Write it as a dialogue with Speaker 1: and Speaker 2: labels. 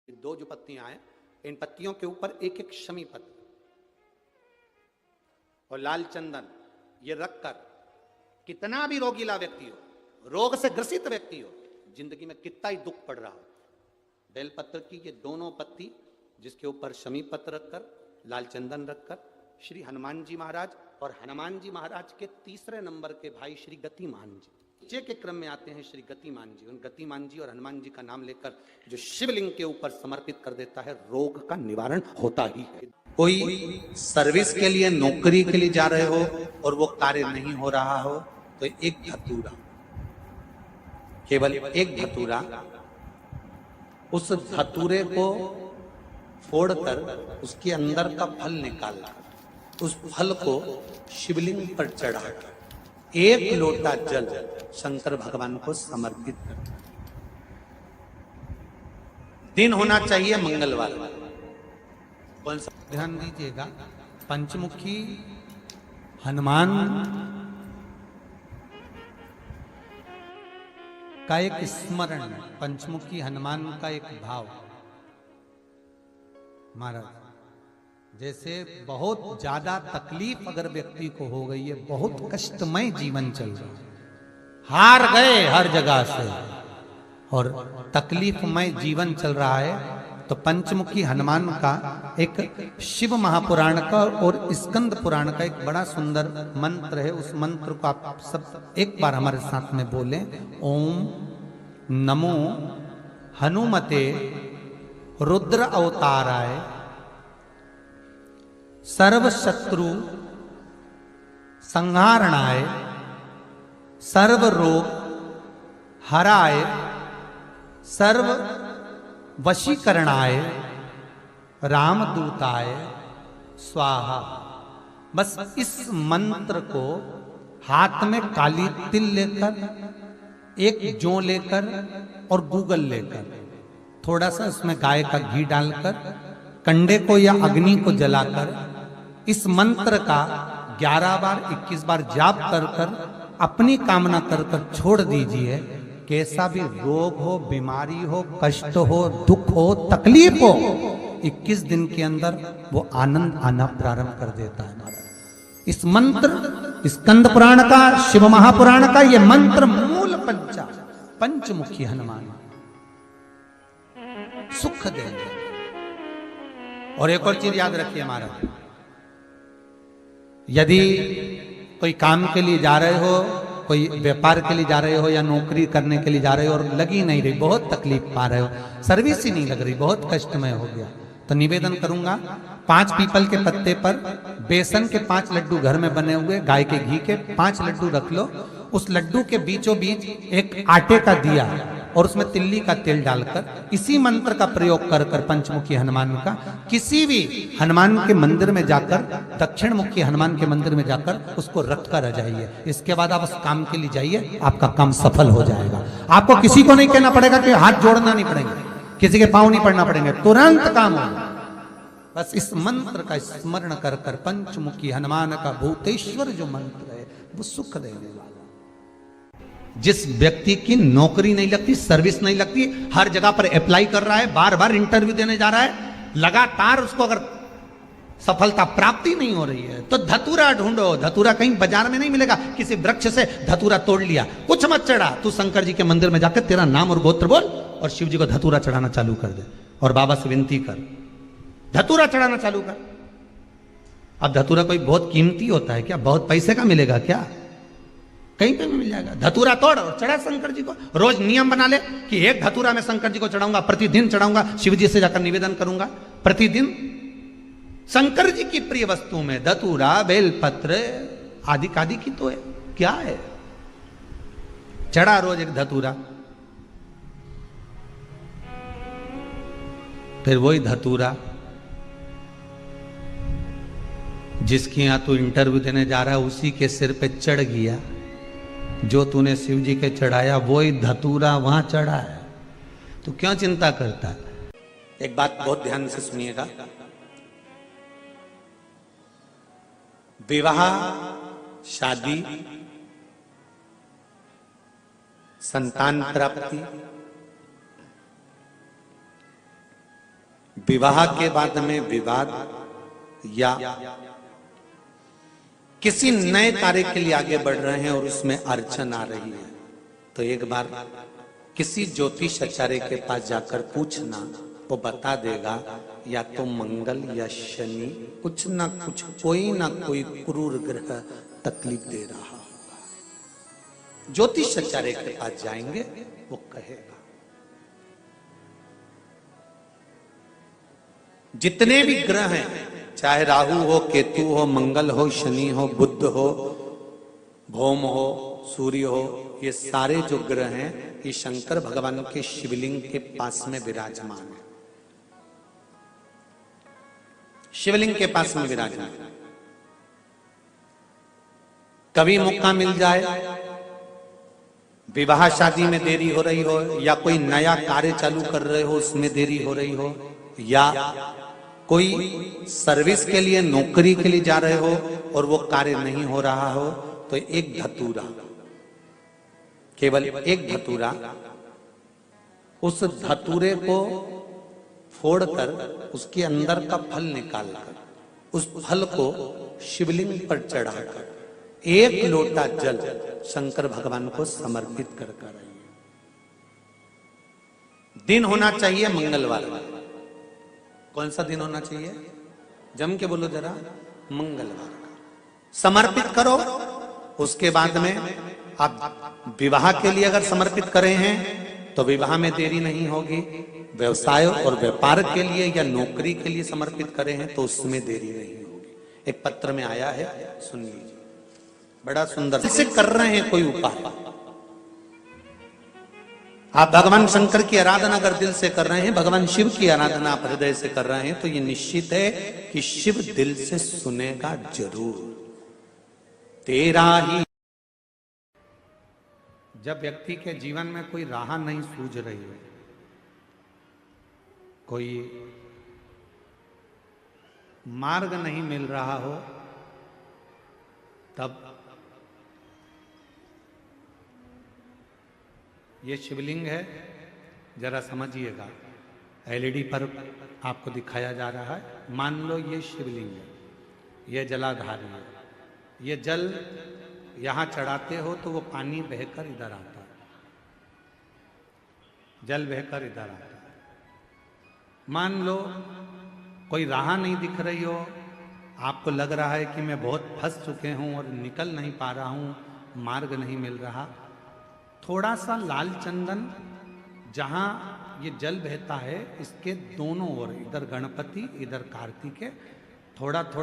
Speaker 1: दो जो पत्तियां हैं, इन पत्तियों के ऊपर एक एक शमी पत्र और लाल चंदन ये रखकर कितना भी रोगीला व्यक्ति हो, रोग से ग्रसित व्यक्ति हो, जिंदगी में कितना ही दुख पड़ रहा हो, बेलपत्र की ये दोनों पत्ती जिसके ऊपर शमी पत्र रखकर लाल चंदन रखकर श्री हनुमान जी महाराज और हनुमान जी महाराज के तीसरे नंबर के भाई श्री गतिमान जी नीचे के क्रम में आते हैं, श्री गतिमान जी। उन गतिमान जी और हनुमान जी का नाम लेकर जो शिवलिंग के ऊपर समर्पित कर देता है, रोग का निवारण होता ही है। कोई सर्विस के लिए, नौकरी के लिए जा रहे हो और वो कार्य नहीं हो रहा हो, तो एक धतूरा, केवल एक धतूरा, उस धतूरे को फोड़कर उसके अंदर का फल निकालना, उस फल को शिवलिंग पर चढ़ाकर एक लोटा जल शंकर भगवान को समर्पित करना। दिन होना चाहिए मंगलवार। कौन सा? ध्यान दीजिएगा, पंचमुखी हनुमान का एक स्मरण, पंचमुखी हनुमान का एक भाव। महाराज जैसे बहुत ज्यादा तकलीफ अगर व्यक्ति को हो गई है, बहुत कष्टमय जीवन चल रहा है, हार गए हर जगह से और तकलीफमय जीवन चल रहा है, तो पंचमुखी हनुमान का एक शिव महापुराण का और स्कंद पुराण का एक बड़ा सुंदर मंत्र है। उस मंत्र को आप सब एक बार हमारे साथ में बोलें। ओम नमो हनुमते रुद्र अवताराय सर्व शत्रु संहारणाय सर्व रोग हराय सर्व वशीकरणाय रामदूताय स्वाहा। बस इस मंत्र को हाथ में काली तिल लेकर, एक जौ लेकर और गूगल लेकर, थोड़ा सा उसमें गाय का घी डालकर, कंडे को या अग्नि को जलाकर इस मंत्र का 11 बार 21 बार जाप कर कर अपनी कामना कर कर छोड़ दीजिए। कैसा भी रोग हो, बीमारी हो, कष्ट हो, दुख हो, तकलीफ हो, 21 दिन के अंदर वो आनंद आना प्रारंभ कर देता है। महाराज इस मंत्र, स्कंद पुराण का, शिव महापुराण का ये मंत्र मूल पंचमुखी हनुमान सुख देंगे। और एक और चीज याद रखिए महाराज, यदि कोई काम के लिए जा रहे हो, कोई व्यापार के लिए जा रहे हो या नौकरी करने के लिए जा रहे हो और लगी नहीं रही, बहुत तकलीफ पा रहे हो, सर्विस ही नहीं लग रही, बहुत कष्टमय हो गया, तो निवेदन करूंगा 5 पीपल के पत्ते पर बेसन के 5 लड्डू घर में बने हुए, गाय के घी के 5 लड्डू रख लो, उस लड्डू के बीचों बीच एक आटे का दिया और उसमें तिल्ली का तेल डालकर इसी मंत्र का प्रयोग कर कर पंचमुखी हनुमान का किसी भी हनुमान के मंदिर में जाकर, दक्षिण मुखी हनुमान के मंदिर में जाकर उसको रख कर आ जाइए। इसके बाद आप उस काम के लिए जाइए, आपका काम सफल हो जाएगा। आपको किसी को नहीं कहना पड़ेगा कि हाथ जोड़ना नहीं पड़ेंगे, किसी के पांव नहीं पड़ना पड़ेंगे, तुरंत काम होगा। बस इस मंत्र का स्मरण कर कर पंचमुखी हनुमान का भूतेश्वर जो मंत्र है वो सुख देने वाला। जिस व्यक्ति की नौकरी नहीं लगती, सर्विस नहीं लगती, हर जगह पर अप्लाई कर रहा है, बार बार इंटरव्यू देने जा रहा है, लगातार उसको अगर सफलता प्राप्ति नहीं हो रही है, तो धतूरा ढूंढो। धतूरा कहीं बाजार में नहीं मिलेगा, किसी वृक्ष से धतूरा तोड़ लिया, कुछ मत चढ़ा, तू शंकर जी के मंदिर में जाकर तेरा नाम और गोत्र बोल और शिव जी को धतूरा चढ़ाना चालू कर दे और बाबा से विनती कर, धतूरा चढ़ाना चालू कर। अब धतूरा कोई बहुत कीमती होता है क्या? बहुत पैसे का मिलेगा क्या? कहीं पे भी मिल जाएगा। धतूरा तोड़ और चढ़ा शंकर जी को। रोज नियम बना ले कि एक धतूरा मैं शंकर जी को चढ़ाऊंगा, प्रतिदिन चढ़ाऊंगा, शिव जी से जाकर निवेदन करूंगा प्रतिदिन। शंकर जी की प्रिय वस्तु में धतूरा, बेलपत्र आदि कादि की तो है, क्या है? चढ़ा रोज एक धतूरा, फिर वही धतूरा जिसके यहां तू इंटरव्यू देने जा रहा है उसी के सिर पे चढ़ गया, जो तूने शिव जी के चढ़ाया वही धतूरा वहां चढ़ा है, तो क्यों चिंता करता है? एक बात बहुत ध्यान से सुनिएगा, विवाह, शादी, संतान प्राप्ति, विवाह के बाद में विवाद या किसी नए कार्य के लिए आगे बढ़ रहे हैं और उसमें अड़चन आ रही है, तो एक बार किसी ज्योतिष आचार्य के पास जाकर पूछना, वो बता देगा या तो मंगल या शनि कुछ ना कुछ कोई ना कोई क्रूर ग्रह तकलीफ दे रहा होगा। ज्योतिष आचार्य के पास जाएंगे, वो कहेगा। जितने भी ग्रह हैं, चाहे राहु हो, केतु हो, मंगल हो, शनि हो, बुध हो, भौम हो, सूर्य हो, ये सारे जो ग्रह हैं ये शंकर भगवान के शिवलिंग के पास में विराजमान है। शिवलिंग के पास में विराजमान। कभी मौका मिल जाए, विवाह शादी में देरी हो रही हो, या कोई नया कार्य चालू कर रहे हो उसमें देरी हो रही हो, या कोई सर्विस के लिए नौकरी के लिए जा रहे हो और वो कार्य नहीं हो रहा हो, तो एक धतूरा, केवल एक धतूरा, उस धतूरे को फोड़कर उसके अंदर का फल निकालकर उस फल को शिवलिंग पर चढ़ाकर एक लोटा जल शंकर भगवान को समर्पित कर आइए। दिन होना चाहिए मंगलवार। कौन सा दिन होना चाहिए? जम के बोलो जरा, मंगलवार का समर्पित करो। उसके बाद में आप विवाह के लिए अगर समर्पित करे हैं तो विवाह में देरी नहीं होगी। व्यवसाय और व्यापार के लिए या नौकरी के लिए समर्पित करे हैं तो उसमें देरी नहीं होगी। एक पत्र में आया है, सुन लीजिए, बड़ा सुंदर से कर रहे हैं कोई उपाय। आप भगवान शंकर की आराधना अगर दिल से कर रहे हैं, भगवान शिव की आराधना आप हृदय से कर रहे हैं, तो ये निश्चित है कि शिव दिल से सुनेगा जरूर। तेरा ही। जब व्यक्ति के जीवन में कोई राह नहीं सूझ रही है, कोई मार्ग नहीं मिल रहा हो, तब ये शिवलिंग है, जरा समझिएगा। एलईडी पर आपको दिखाया जा रहा है। मान लो ये शिवलिंग है, ये जलाधारी है। ये जल यहां चढ़ाते हो तो वो पानी बहकर इधर आता है, जल बहकर इधर आता है। मान लो कोई राह नहीं दिख रही हो, आपको लग रहा है कि मैं बहुत फंस चुके हूं और निकल नहीं पा रहा हूं, मार्ग नहीं मिल रहा। थोड़ा सा लाल चंदन जहां ये जल बहता है, इसके दोनों ओर, इधर गणपति इधर कार्तिकेय, थोड़ा थोड़ा